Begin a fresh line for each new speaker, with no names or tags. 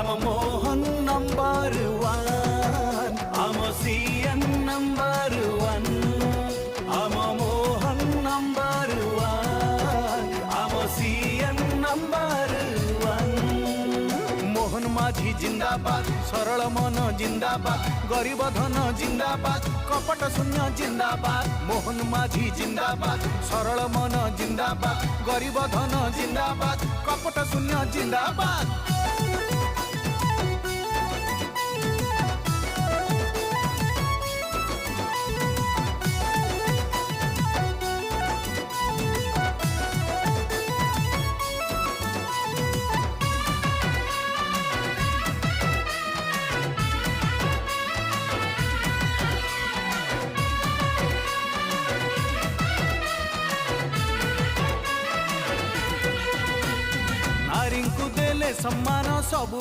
आम मोहन नंबर वन, आम CM number वन, आम मोहन नंबर वन, आम सीएम नंबर वन। मोहन माझी जिंदाबाद, सरल मन जिंदाबाद, गरीब धन जिंदाबाद, कपट शून्य जिंदाबाद। मोहन माझी जिंदाबाद, सरल मन जिंदाबाद, गरीब धन जिंदाबाद, कपट शून्य जिंदाबाद। नारी को देले सम्मान सबु